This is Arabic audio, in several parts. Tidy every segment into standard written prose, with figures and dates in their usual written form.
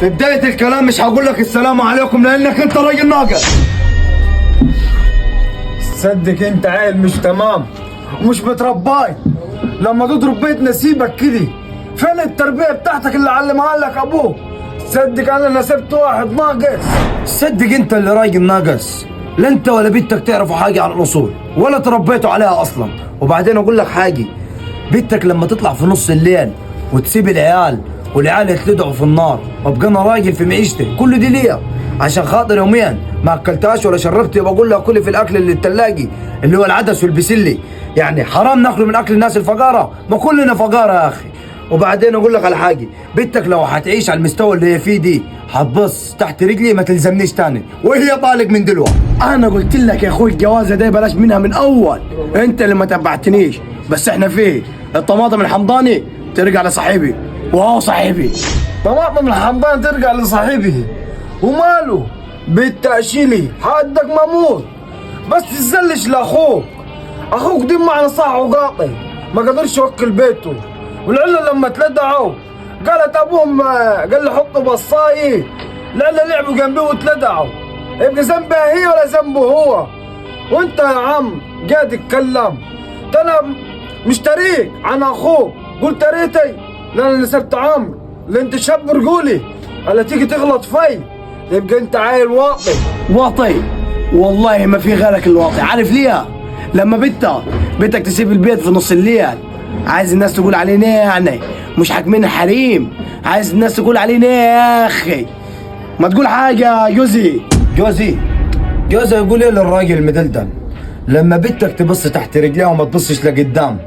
في بداية الكلام مش هقول لك السلام عليكم لانك انت راجل ناقص. صدق انت عيل مش تمام ومش مترباي. لما تضرب بيت نسيبك كده، فين التربية بتاعتك اللي علمها لك ابوك؟ صدق انا نسبت واحد ناقص. صدق انت اللي راجل ناقص، لا انت ولا بنتك تعرفوا حاجة عن الاصول ولا تربيتوا عليها اصلا. وبعدين اقول لك حاجة، بنتك لما تطلع في نص الليل وتسيب العيال والعيال يتلدعوا في النار وابقى انا راجل في معيشتي كله دي ليا عشان خاطر يوميا ما اكلتهاش ولا شربت، بقول لها كلي في الاكل اللي التلاجي اللي هو العدس والبسلي. يعني حرام ناكله من اكل الناس الفقاره، ما كلنا فقاره يا اخي. وبعدين اقول لك على حاجه، بنتك لو هتعيش على المستوى اللي هي فيه دي هتبص تحت رجلي ما تلزمنيش تاني وهي طالق من دلوقتي. انا قلت لك يا اخوي الجوازه دي بلاش منها من اول، انت اللي ما تبعتنيش. بس احنا فيه الطماطم الحمضاني ترجع لصاحبي وهو صاحبي. طماطم الحمضان ترجع لصاحبه وماله بالتأشيلي حدك مموت، بس تزلش لاخوك. اخوك دي معنى صح وقاطع ما قدرش يوكل بيته، والعيله لما تلدعوا قالت ابوهم قال له حطوا بصايه، العيله لعبوا جنبيه وتلدعوا. يبقى ذنبها هي ولا ذنبه هو؟ وانت يا عم قاعد تتكلم، ده انا مشتريك عن اخوك. قلت ريتي لا انا نسبت عمرو، لا انت شاب رجولي الا تيجي تغلط في، يبقى انت عيل واطي. واطي والله ما في غيرك الواطي. عارف ليه؟ لما بنتك تسيب البيت في نص الليل عايز الناس تقول علينا يعني مش حاكمين حريم، عايز الناس تقول علينا يا اخي. ما تقول حاجه جوزي. جوزي يقول ايه للراجل المدلدل؟ لما بنتك تبص تحت رجليها وما تبصش لقدام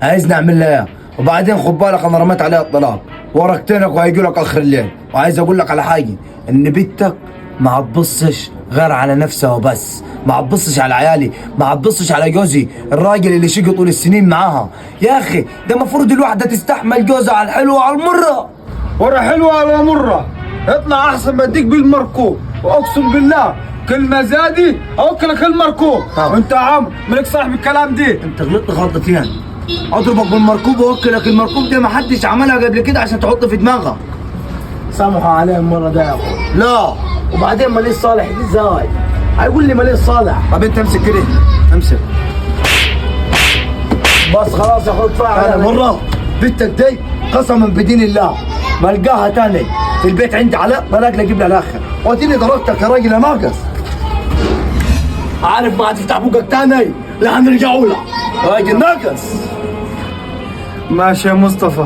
عايز نعمل لها ايه؟ وبعدين خد بالك انا رميت عليها الطلاق ورقتينك وهيجي لك اخر الليل. وعايز اقول لك على حاجه، ان بنتك ما تبصش غير على نفسها وبس، ما تبصش على عيالي، ما تبصش على جوزي الراجل اللي شقي طول السنين معاها. يا اخي ده المفروض الواحده تستحمل جوزها على الحلوه وعلى المره. ورا حلوه ولا مره اطلع احسن بديك بالمركوب، واقسم بالله كلمه زادي اوكلك المركوب. وانت يا عم مالك صاحب الكلام دي. انت غلطت غلطتين، اضربك بالمركوب واوكلك المركوب ده ما حدش عملها قبل كده عشان تحط في دماغك. سامحوا عليه المره ده يا اخوي. لا وبعدين ماليش صالح دي ازاي؟ هيقول لي ماليش صالح. طب انت امسك كده، امسك بس خلاص يا اخوي كفايه. انا مره بنتك دي قسما بدين الله ما القاها تاني في البيت عندي على طلاق اجيب لها الاخر، واديني ضربتك يا راجل يا ناقص. عارف ما هتفتح بوقك تاني لا هنرجعوا لها راجل ناقص. ماشي يا مصطفى.